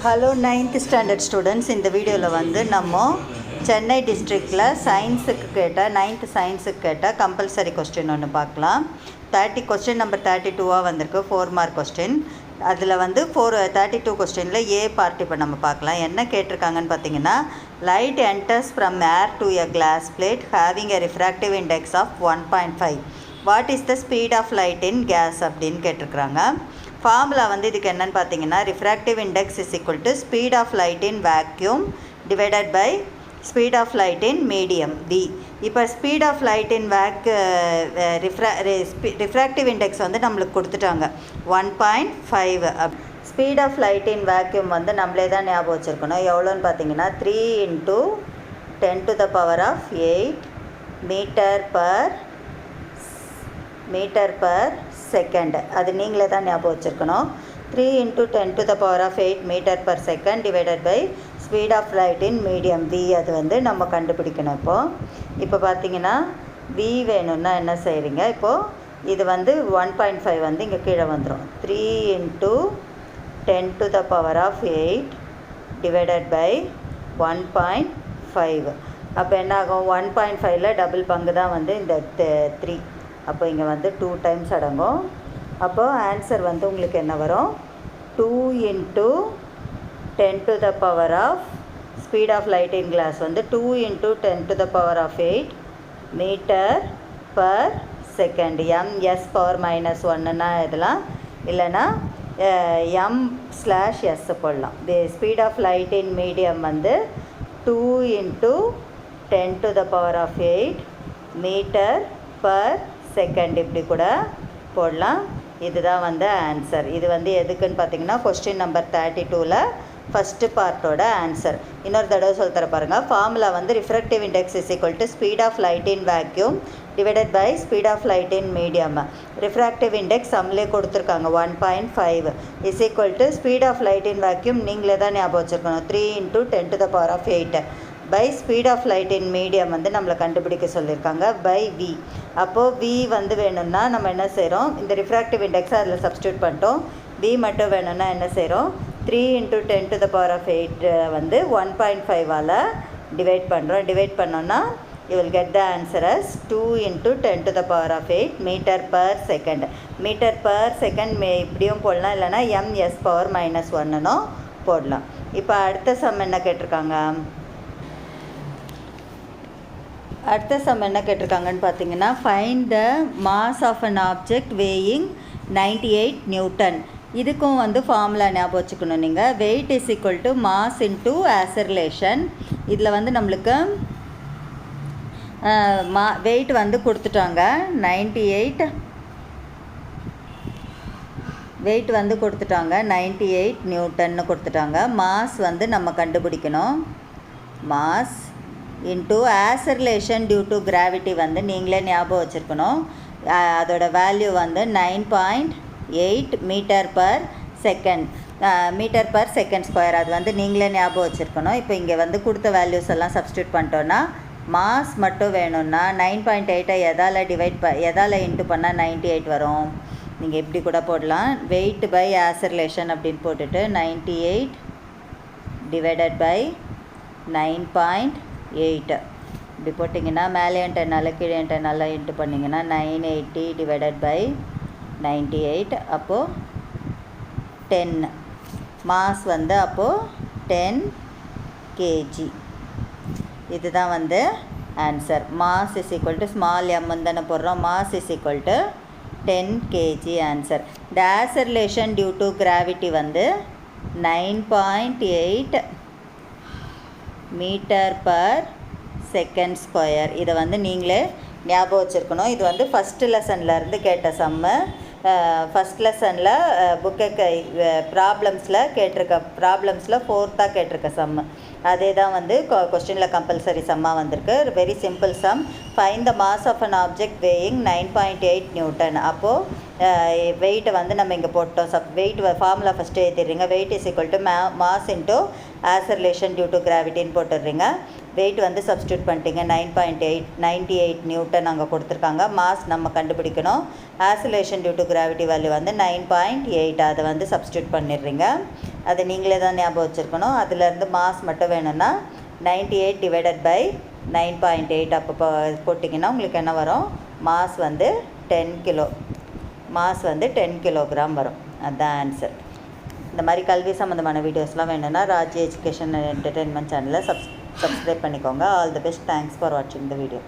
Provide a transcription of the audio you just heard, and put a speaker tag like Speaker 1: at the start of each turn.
Speaker 1: Hello 9th standard students. இந்த வீடியோவில் வந்து நம்ம சென்னை டிஸ்ட்ரிக்டில் சயின்ஸுக்கு கேட்ட 9th சயின்ஸுக்கு கேட்ட கம்பல்சரி கொஸ்டின் ஒன்று பார்க்கலாம். கொஸ்டின் நம்பர் 32 வந்திருக்கு, 4 மார்க் கொஸ்டின். அதில் வந்து 32 கொஸ்டினில் ஏ பார்ட் இப்போ நம்ம பார்க்கலாம். என்ன கேட்டிருக்காங்கன்னு பார்த்தீங்கன்னா, light enters from air to a glass plate having a refractive index of 1.5. What is the speed of light in glass அப்படின்னு கேட்டிருக்கிறாங்க. ஃபார்முலா வந்து இதுக்கு என்னென்னு பார்த்தீங்கன்னா, refractive index is equal to speed of light in vacuum divided by speed of light in medium V. இப்போ speed of light in refractive index வந்து நம்மளுக்கு கொடுத்துட்டாங்க 1.5. Speed of light in vacuum வந்து நம்மளே தான் ஞாபகம் வச்சுருக்கணும். எவ்வளோன்னு பார்த்தீங்கன்னா 3 × 10⁸ மீட்டர் பர் செகண்ட். அது நீங்களே தான் ஞாபகம் வச்சுருக்கணும். 3 × 10⁸ metre per second divided by speed of light in medium v. அது வந்து நம்ம கண்டுபிடிக்கணும். இப்போ பார்த்தீங்கன்னா வி வேணும்னா என்ன செய்கிறீங்க, இப்போது இது வந்து 1.5 வந்து இங்கே கீழே வந்துடும். 3 × 10⁸ டிவைடட் பை 1.5. அப்போ என்ன ஆகும், 1.5ல் டபுள் பங்கு தான் வந்து இந்த 3. அப்போ இங்கே வந்து 2 டைம்ஸ் அடங்கும். அப்போது ஆன்சர் வந்து உங்களுக்கு என்ன வரும், 2 × 10⁸ speed of light in glass வந்து 2 × 10⁸ மீட்டர் பர் செகண்ட். ms⁻−1ன்னா இதெல்லாம், இல்லைன்னா m/s போடலாம். Speed of light in medium வந்து 2 × 10⁸ மீட்டர் பர் செகண்ட் இப்படி கூட போடலாம். இதுதான் வந்து ஆன்சர். இது வந்து எதுக்குன்னு பார்த்தீங்கன்னா கொஸ்டின் நம்பர் 32ல் ஃபஸ்ட்டு பார்ட்டோட ஆன்சர். இன்னொரு தடவை சொல்ல தர பாருங்கள். ஃபார்முலா வந்து refractive index is equal to speed of light in vacuum divided by speed of light in medium. Refractive index நம்மளே கொடுத்துருக்காங்க 1.5 is equal to speed of light in vacuum நீங்களே தான் ஞாபகம் வச்சுருக்கணும் 3 × 10⁸ by speed of light in medium வந்து நம்மளை கண்டுபிடிக்க சொல்லியிருக்காங்க பை வி. அப்போது வி வந்து வேணும்னா நம்ம என்ன செய்கிறோம், இந்த ரிஃப்ராக்டிவ் இண்டெக்ஸை அதில் சப்ஸ்டியூட் பண்ணிட்டோம். வி மட்டும் வேணும்னா என்ன செய்கிறோம், 3 × 10⁸ வந்து 1.5ஆல் டிவைட் பண்ணுறோம். டிவைட் பண்ணோன்னா you will get the answer as 2 × 10⁸ metre per second. Metre per second இப்படியும் போடலாம், இல்லைனா ms⁻−1ன்னு போடலாம். இப்போ அடுத்த சம் என்ன கேட்டிருக்காங்க, என்ன கேட்டிருக்காங்கன்னு பார்த்தீங்கன்னா, find the mass of an object weighing 98 newton. இதுக்கும் வந்து ஃபார்முலா ஞாபகம் வச்சுக்கணும் நீங்கள். Weight is equal to mass into acceleration. இதில் வந்து நம்மளுக்கு வெயிட் வந்து கொடுத்துட்டாங்க 98. வெயிட் வந்து கொடுத்துட்டாங்க 98 நியூட்டன்னு கொடுத்துட்டாங்க. மாஸ் வந்து நம்ம கண்டுபிடிக்கணும். Mass into acceleration due to gravity வந்து நீங்களே ஞாபகம் வச்சுருக்கணும். அதோட வேல்யூ வந்து 9.8 metre per second. Metre per second square. அது வந்து நீங்களே ஞாபகம் வச்சுருக்கணும். இப்போ இங்கே வந்து கொடுத்த வேல்யூஸ் எல்லாம் சப்ஸ்டியூட் பண்ணிட்டோன்னா மாஸ் மட்டும் வேணும்னா 9.8ஐ எதால் இன்ட்டு பண்ணால் 98 வரும். நீங்கள் இப்படி கூட போடலாம். வெயிட் பை ஆக்ஸலரேஷன் அப்படின்னு போட்டுட்டு 98 டிவைடட் பை 9.8 இப்படி போட்டிங்கன்னா மேலே 10 கீழே 10 இன்ட்டு பண்ணிங்கன்னா 980 டிவைடட் பை 98. அப்போது 10 மாஸ் வந்து அப்போது 10 kg. இதுதான் வந்து answer. Mass is equal to small m தானே போடுறோம். Mass is equal to 10 kg answer. The acceleration due to gravity வந்து 9.8 மீட்டர் பர் செகண்ட் ஸ்கொயர். இதை வந்து நீங்களே ஞாபகம் வச்சுருக்கணும். இது வந்து ஃபஸ்ட்டு லெசன்லேருந்து கேட்ட சம்மு. ஃபஸ்ட் லெசனில் ப்ராப்ளம்ஸில் 4th கேட்டிருக்க சம்மு. அதே தான் வந்து கொஸ்டினில் கம்பல்சரி சம்மாக வந்திருக்கு. Very simple sum. Find the mass of an object weighing 9.8 newton. அப்போது வெயிட்டை வந்து நம்ம இங்கே போட்டோம். வெயிட் ஃபார்முலா ஃபஸ்ட்டு எழுதிடுறீங்க. Weight is equal to mass into acceleration due to கிராவிட்டின்னு போட்டுடுறீங்க. வெயிட் வந்து சப்ஸ்டியூட் பண்ணிட்டீங்க 98 நியூட்டன் அங்கே கொடுத்துருக்காங்க. மாஸ் நம்ம கண்டுபிடிக்கணும். Acceleration due to gravity value வந்து 9.8. அதை வந்து சப்ஸ்டியூட் பண்ணிடுறீங்க. அது நீங்களே தான் ஞாபகம் வச்சுருக்கணும். அதுலேருந்து மாஸ் மட்டும் வேணும்னா 98 டிவைடட் பை 9.8 அப்போ போட்டிங்கன்னா உங்களுக்கு என்ன வரும்? மாஸ் வந்து 10 கிலோ, மாஸ் வந்து 10 கிலோகிராம் வரும். அதுதான் ஆன்சர். இந்த மாதிரி கல்வி சம்மந்தமான வீடியோஸ்லாம் வேணும்னா ராஜ் எஜுகேஷன் அண்ட் என்டர்டெயின்மெண்ட் சேனலை சப்ஸ்கிரைப் பண்ணிக்கோங்க. All the best. Thanks for வாட்சிங் த வீடியோ.